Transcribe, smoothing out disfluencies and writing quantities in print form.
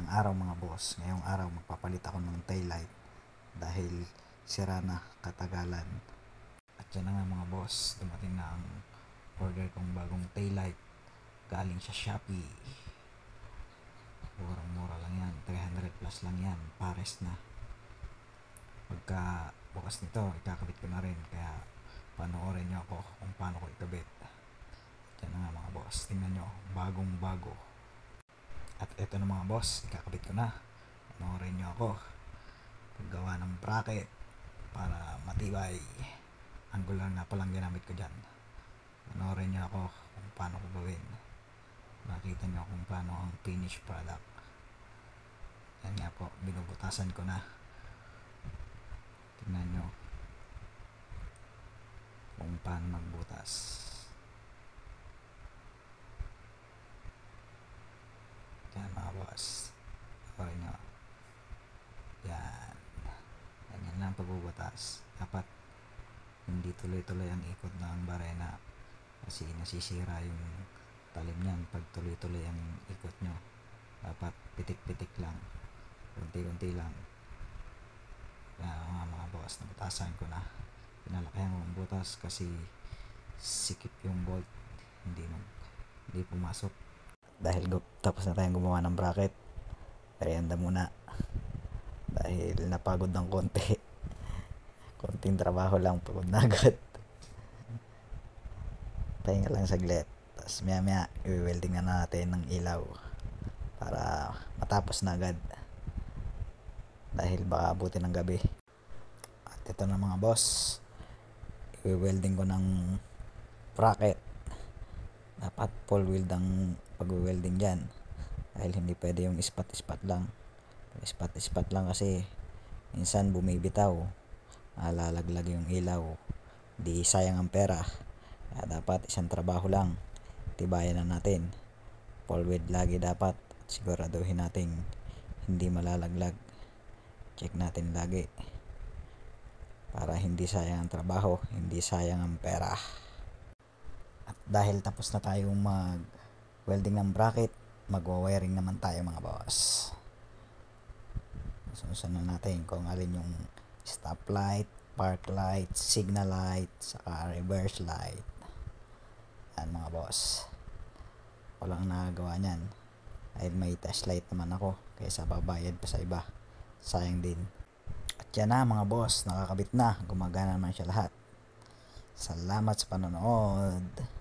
araw mga boss, ngayong araw magpapalit ako ng taillight dahil sira na katagalan. At yan na nga mga boss, dumating na ang order kong bagong taillight galing sa Shopee. Murang mura lang yan, 300 plus lang yan, pares na. Pagka bukas nito, ikakabit ko na rin, kaya panoorin nyo ako kung paano ko ikabit. Yan na nga mga boss, tingnan nyo, bagong bago. At eto na mga boss, ikakabit ko na. Panoorin nyo ako paggawa ng bracket para matibay. Angular nga palang ginamit ko dyan. Panoorin nyo ako kung paano ko gawin. Makita nyo kung paano ang finished product. Yan nga po, binubutasan ko na. Tingnan nyo kung paano magbutas. Yan mga boss, okay nyo. Yan, ganyan lang pagbubutas. Dapat hindi tuloy-tuloy ang ikot ng barena kasi nasisira yung talim nyan pag tuloy-tuloy ang ikot nyo. Dapat pitik-pitik lang, unti-unti lang. Kaya mga boss, nabutasan ko na. Pinalakihan ko ang butas kasi sikip yung bolt, hindi pumasok. Dahil tapos na tayong gumawa ng bracket, merienda muna dahil napagod ng konting trabaho lang, pagod na agad. Pahinga lang saglit, tapos maya i-welding na natin ng ilaw para matapos na agad dahil baka abutin ng gabi. At ito na mga boss, i-welding ko ng bracket. Dapat full weld ang pag-welding dyan dahil hindi pwede yung ispat-ispat lang. Ispat-ispat lang kasi minsan bumibitaw, lalaglag yung ilaw, di sayang ang pera. Kaya dapat isang trabaho lang, tibayan na natin. Full weld lagi dapat, siguraduhin natin hindi malalaglag. Check natin lagi para hindi sayang ang trabaho, hindi sayang ang pera. At dahil tapos na tayong mag-welding ng bracket, magwa-wiring naman tayo mga boss. Susunod natin kung alin yung stoplight, park light, signal light, saka reverse light. Yan mga boss. Walang nagagawa niyan. Dahil may test light naman ako, kaysa babayad pa sa iba. Sayang din. At yan na mga boss, nakakabit na. Gumagana naman siya lahat. Salamat sa panonood.